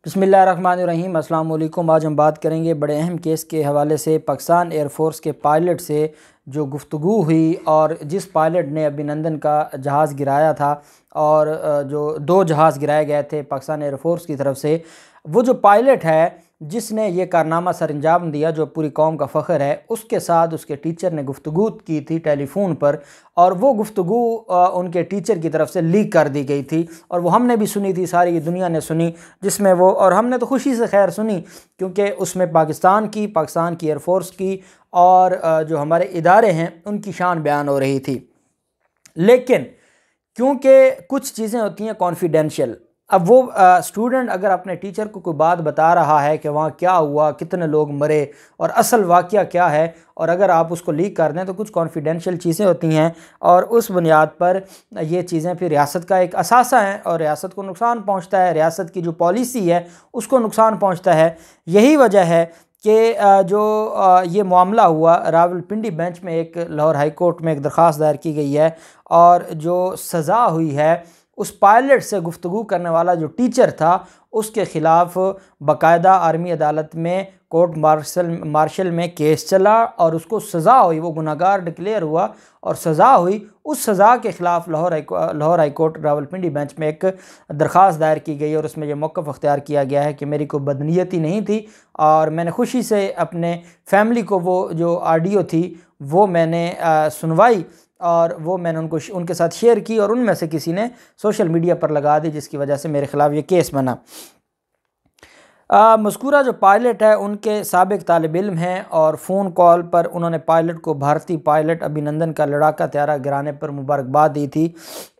बिस्मिल्लाहिर्रहमानिर्रहीम। अस्सलाम वालेकुम। आज हम बात करेंगे बड़े अहम केस के हवाले से पाकिस्तान एयरफोर्स के पायलट से जो गुफ्तगू हुई और जिस पायलट ने अभिनंदन का जहाज़ गिराया था और जो 2 जहाज़ गिराए गए थे पाकिस्तान एयरफोर्स की तरफ से, वो जो पायलट है जिसने ये कारनामा सर अंजाम दिया जो पूरी कौम का फ़ख्र है, उसके साथ उसके टीचर ने गुफ्तगू की थी टेलीफोन पर और वो गुफ्तगू उनके टीचर की तरफ से लीक कर दी गई थी और वो हमने भी सुनी थी, सारी दुनिया ने सुनी, जिसमें वो और हमने तो खुशी से खैर सुनी क्योंकि उसमें पाकिस्तान की एयरफोर्स की और जो हमारे इदारे हैं उनकी शान बयान हो रही थी। लेकिन क्योंकि कुछ चीज़ें होती हैं कॉन्फिडेंशियल, अब वो स्टूडेंट अगर अपने टीचर को कोई बात बता रहा है कि वहाँ क्या हुआ, कितने लोग मरे और असल वाक़या क्या है, और अगर आप उसको लीक कर दें तो कुछ कॉन्फिडेंशियल चीज़ें होती हैं और उस बुनियाद पर ये चीज़ें फिर रियासत का एक असासा है और रियासत को नुकसान पहुँचता है, रियासत की जो पॉलिसी है उसको नुकसान पहुँचता है। यही वजह है कि ये मामला हुआ रावलपिंडी बेंच में, एक लाहौर हाई कोर्ट में एक दरख्वास्त दायर की गई है और जो सज़ा हुई है उस पायलट से गुफ्तगू करने वाला जो टीचर था उसके ख़िलाफ़ बाकायदा आर्मी अदालत में कोर्ट मार्शल में केस चला और उसको सज़ा हुई, वो गुनहगार डिक्लेयर हुआ और सज़ा हुई। उस सज़ा के ख़िलाफ़ Lahore high court Rawalpindi bench में एक दरख्वास्त दायर की गई और उसमें यह मौक़िफ़ अख्तियार किया गया है कि मेरी कोई बदनीयती नहीं थी और मैंने खुशी से अपने फैमिली को वो जो ऑडियो थी वो मैंने सुनवाई और वो मैंने उनके साथ शेयर की और उनमें से किसी ने सोशल मीडिया पर लगा दी, जिसकी वजह से मेरे ख़िलाफ़ ये केस बना। मज़कूरा जो पायलट है उनके साबिक़ तालिब इल्म हैं और फ़ोन कॉल पर उन्होंने पायलट को भारतीय पायलट अभिनंदन का लड़ाका त्यारा गिराने पर मुबारकबाद दी थी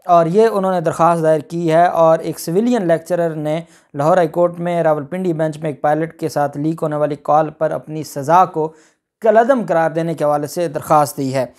और ये उन्होंने दरख्वास्त दायर की है। और एक सिविलियन लेक्चरर ने लाहौर हाई कोर्ट में रावलपिंडी बेंच में एक पायलट के साथ लीक होने वाली कॉल पर अपनी सज़ा को कलअदम करार देने के हवाले से दरख्वास्त दी है।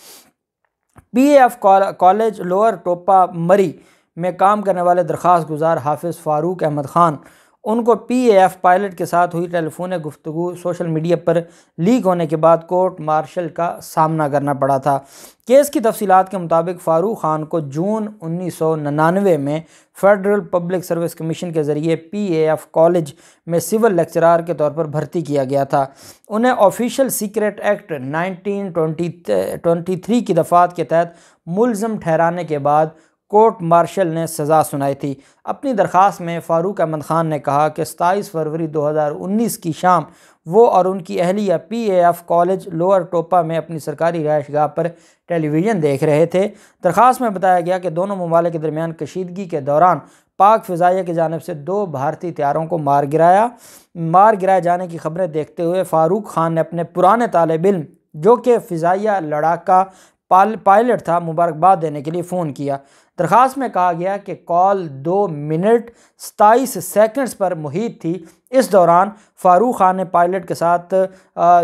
PAF कॉलेज लोअर टोपा मरी में काम करने वाले दरख्वास्त गुजार हाफिज़ फ़ारूक अहमद ख़ान, उनको PAF पायलट के साथ हुई टेलीफोन गुफ्तगू सोशल मीडिया पर लीक होने के बाद कोर्ट मार्शल का सामना करना पड़ा था। केस की तफसीलात के मुताबिक फ़ारूक ख़ान को जून 1999 में फ़ेडरल पब्लिक सर्विस कमीशन के ज़रिए PAF कॉलेज में सिविल लेक्चरार के तौर पर भर्ती किया गया था। उन्हें ऑफिशियल सीक्रेट एक्ट 1923 की दफ़ात के तहत मुल्ज़म ठहराने के बाद कोर्ट मार्शल ने सज़ा सुनाई थी। अपनी दरख्वास्त में फ़ारूक अहमद ख़ान ने कहा कि 27 फरवरी 2019 की शाम वो और उनकी अहलिया PAF कॉलेज लोअर टोपा में अपनी सरकारी रिहाइशगाह पर टेलीविज़न देख रहे थे। दरख्वास्त में बताया गया कि दोनों ममालिक के दरमियान कशीदगी के दौरान पाक फ़िज़ाइया की जानिब से 2 भारतीय तैयारों को मार गिराए जाने की खबरें देखते हुए फ़ारूक ख़ान ने अपने पुराने तालिब इल्म जो कि फ़िज़ाइया लड़ाका पायलट था मुबारकबाद देने के लिए फ़ोन किया। दरख्वास्त में कहा गया कि कॉल 2 मिनट 27 सेकंड्स पर मुहित थी। इस दौरान फ़ारूक ख़ान ने पायलट के साथ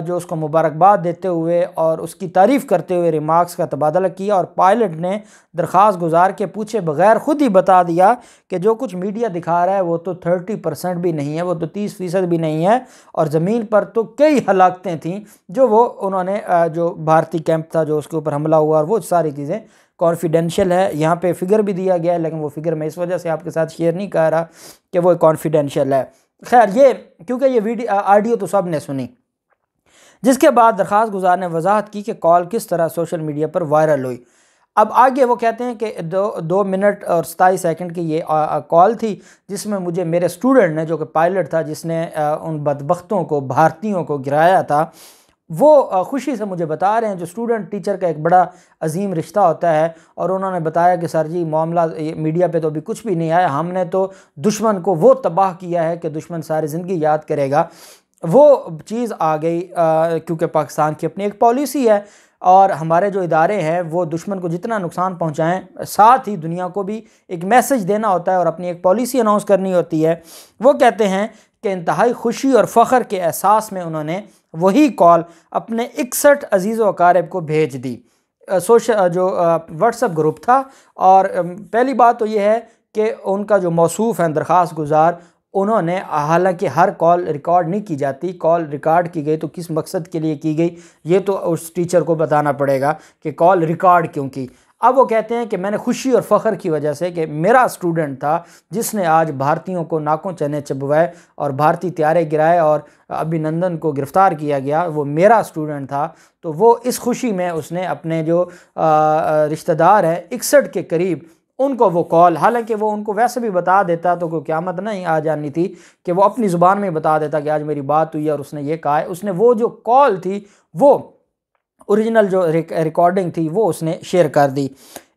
जो उसको मुबारकबाद देते हुए और उसकी तारीफ़ करते हुए रिमार्क्स का तबादला किया और पायलट ने दरख्वास्त गुजार के पूछे बगैर ख़ुद ही बता दिया कि जो कुछ मीडिया दिखा रहा है वो तो 30% भी नहीं है, वो तो 30% भी नहीं है और ज़मीन पर तो कई हलाकतें थीं जो वो उन्होंने जो भारतीय कैंप था जो उसके ऊपर हमला हुआ और वो सारी चीज़ें कॉन्फिडेंशियल है। यहाँ पे फ़िगर भी दिया गया है लेकिन वो फ़िगर मैं इस वजह से आपके साथ शेयर नहीं कर रहा कि वो कॉन्फिडेंशियल है। खैर, ये क्योंकि ये ऑडियो तो सब ने सुनी, जिसके बाद दरख्वास्त गुजार ने वजाहत की कि कॉल किस तरह सोशल मीडिया पर वायरल हुई। अब आगे वो कहते हैं कि 2 मिनट और 27 सेकंड की ये कॉल थी जिसमें मुझे मेरे स्टूडेंट ने, जो कि पायलट था जिसने उन बदबख्तों को, भारतीयों को गिराया था, वो खुशी से मुझे बता रहे हैं। जो स्टूडेंट टीचर का एक बड़ा अजीम रिश्ता होता है और उन्होंने बताया कि सर जी मामला मीडिया पे तो अभी कुछ भी नहीं आया, हमने तो दुश्मन को वो तबाह किया है कि दुश्मन सारी ज़िंदगी याद करेगा। वो चीज़ आ गई क्योंकि पाकिस्तान की अपनी एक पॉलिसी है और हमारे जो इदारे हैं वो दुश्मन को जितना नुकसान पहुंचाएं, साथ ही दुनिया को भी एक मैसेज देना होता है और अपनी एक पॉलिसी अनाउंस करनी होती है। वो कहते हैं कि इंतहाई खुशी और फ़ख्र के एहसास में उन्होंने वही कॉल अपने 61 अजीज़ व अकारिब को भेज दी। व्हाट्सएप ग्रुप था और पहली बात तो ये है कि उनका जो मौसूफ़ है दरख्वास्त गुजार, उन्होंने, हालांकि हर कॉल रिकॉर्ड नहीं की जाती, कॉल रिकॉर्ड की गई तो किस मकसद के लिए की गई ये तो उस टीचर को बताना पड़ेगा कि कॉल रिकॉर्ड क्यों की। अब वो कहते हैं कि मैंने खुशी और फ़ख्र की वजह से कि मेरा स्टूडेंट था जिसने आज भारतीयों को नाकों चने चबवाए और भारतीय त्यारे गिराए और अभिनंदन को गिरफ़्तार किया गया, वो मेरा स्टूडेंट था। तो वो इस खुशी में उसने अपने जो रिश्तेदार हैं 61 के करीब, उनको वो कॉल, हालांकि वो उनको वैसे भी बता देता तो कोई क़यामत नहीं आ जानी थी कि वो अपनी ज़ुबान में बता देता कि आज मेरी बात हुई और उसने ये कहा है। उसने वो जो कॉल थी, वो ओरिजिनल जो रिकॉर्डिंग थी, वो उसने शेयर कर दी।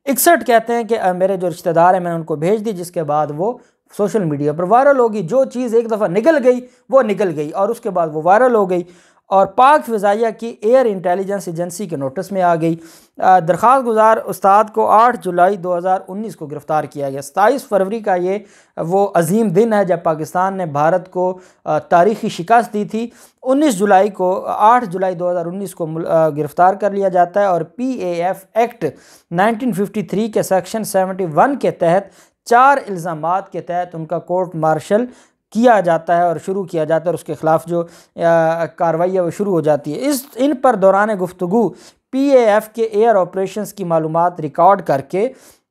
61 कहते हैं कि मेरे जो रिश्तेदार हैं मैंने उनको भेज दी, जिसके बाद वो सोशल मीडिया पर वायरल होगी। जो चीज़ एक दफ़ा निकल गई वो निकल गई और उसके बाद वो वायरल हो गई और पाक फ़िज़ाइया की एयर इंटेलिजेंस एजेंसी के नोटिस में आ गई। दरख्वास्त गुजार उस्ताद को 8 जुलाई 2019 को गिरफ़्तार किया गया। 27 फरवरी का ये वो अजीम दिन है जब पाकिस्तान ने भारत को तारीख़ी शिकस्त दी थी। 8 जुलाई 2019 को गिरफ़्तार कर लिया जाता है और PAF एक्ट 1953 के सेक्शन 71 के तहत 4 इल्ज़ामात के तहत उनका कोर्ट मार्शल किया जाता है और शुरू किया जाता है और उसके ख़िलाफ़ जो कार्रवाई है वो शुरू हो जाती है। इन पर दौरान गुफ्तगू PAF के एयर ऑपरेशंस की मालूमात रिकॉर्ड करके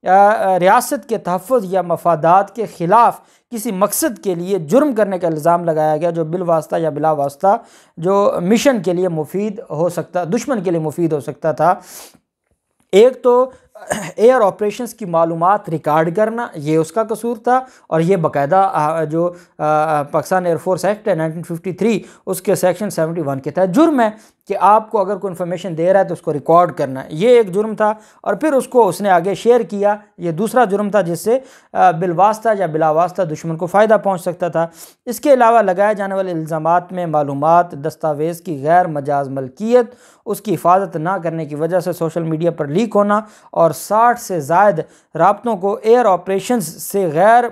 रियासत के तहफ़्फ़ुज़ या मफादात के ख़िलाफ़ किसी मकसद के लिए जुर्म करने का इल्ज़ाम लगाया गया जो बिलवास्ता या बिला वास्ता जो मिशन के लिए मुफीद हो सकता, दुश्मन के लिए मुफीद हो सकता था। एक तो एयर ऑपरेशंस की मालूमात रिकॉर्ड करना, ये उसका कसूर था और ये बाकायदा जो पाकिस्तान एयरफोर्स एक्ट है 1953 उसके सेक्शन 71 के तहत जुर्म है कि आपको अगर कोई इन्फॉर्मेशन दे रहा है तो उसको रिकॉर्ड करना है, ये एक जुर्म था। और फिर उसको उसने आगे शेयर किया, ये दूसरा जुर्म था जिससे बिलवास्ता या बिलावास्ता दुश्मन को फ़ायदा पहुंच सकता था। इसके अलावा लगाए जाने वाले इल्ज़ामात में मालूमात दस्तावेज़ की गैर मजाज मलकियत, उसकी हिफाजत ना करने की वजह से सोशल मीडिया पर लीक होना और 60 से ज़ायद राब्तों को एयर ऑपरेशंस से गैर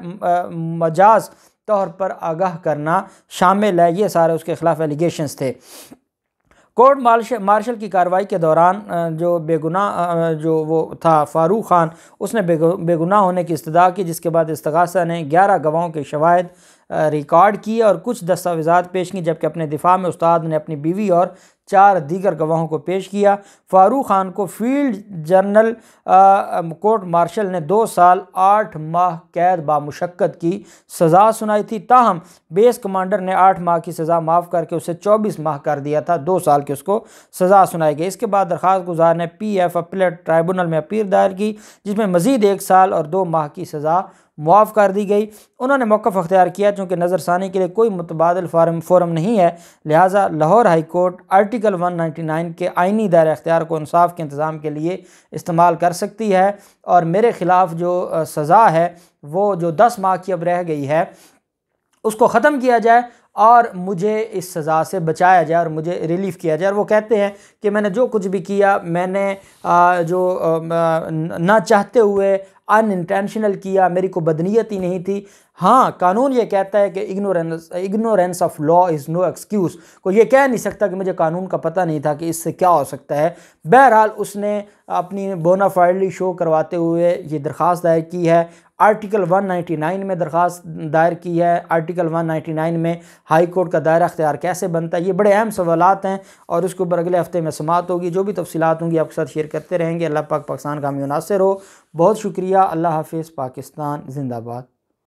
मजाज तौर पर आगाह करना शामिल है। ये सारे उसके ख़िलाफ़ एलिगेशंस थे। कोर्ट मार्शल की कार्रवाई के दौरान जो बेगुनाह जो वो था फ़ारूक ख़ान, उसने बेगुनाह होने की इस्तदा की, जिसके बाद इस्तग़ासा ने 11 गवाहों के शवाहिद रिकॉर्ड किए और कुछ दस्तावेज़ात पेश की, जबकि अपने दिफा में उस्ताद ने अपनी बीवी और 4 दीगर गवाहों को पेश किया। फ़ारूक ख़ान को फील्ड जनरल कोर्ट मार्शल ने 2 साल 8 माह कैद बामुशक्क़त की सज़ा सुनाई थी, ताहम बेस कमांडर ने 8 माह की सज़ा माफ़ करके उसे 24 माह कर दिया था। 2 साल की उसको सज़ा सुनाई गई। इसके बाद दरख्वास्त गुजार ने PF अपीलेट ट्राइब्यूनल में अपील दायर की, जिसमें मज़ीद 1 साल और 2 माह की सज़ा मुआफ़ कर दी गई। उन्होंने मौक़िफ़ अख्तियार किया चूँकि नज़रसानी के लिए कोई मुतबादिल फ़ोरम नहीं है, लिहाजा लाहौर हाई कोर्ट आर्टिकल 199 के आइनी दायरे अख्तियार को इंसाफ के इंतज़ाम के लिए इस्तेमाल कर सकती है और मेरे ख़िलाफ़ जो सज़ा है वो जो 10 माह की अब रह गई है उसको ख़त्म किया जाए और मुझे इस सज़ा से बचाया जाए और मुझे रिलीफ़ किया जाए। और वो कहते हैं कि मैंने जो कुछ भी किया मैंने ना चाहते हुए अनइंटेंशनल किया, मेरी को बदनीयत ही नहीं थी। हाँ, कानून ये कहता है कि ignorance of law is no excuse. कोई ये कह नहीं सकता कि मुझे कानून का पता नहीं था कि इससे क्या हो सकता है। बहरहाल उसने अपनी बोनाफाइडली शो करवाते हुए ये दरख्वास्त दायर की है। आर्टिकल 199 में दरख्वास्त दायर की है। आर्टिकल 199 में हाई कोर्ट का दायरा अख्तियार कैसे बनता है, ये बड़े अहम सवालात हैं और उसके ऊपर अगले हफ्ते में समाअत होगी। जो भी तफसीलात होंगी आपके साथ शेयर करते रहेंगे। अल्लाह पाक पाकिस्तान का हामी नासिर हो। बहुत शुक्रिया। अल्लाह हाफिज़। पाकिस्तान जिंदाबाद।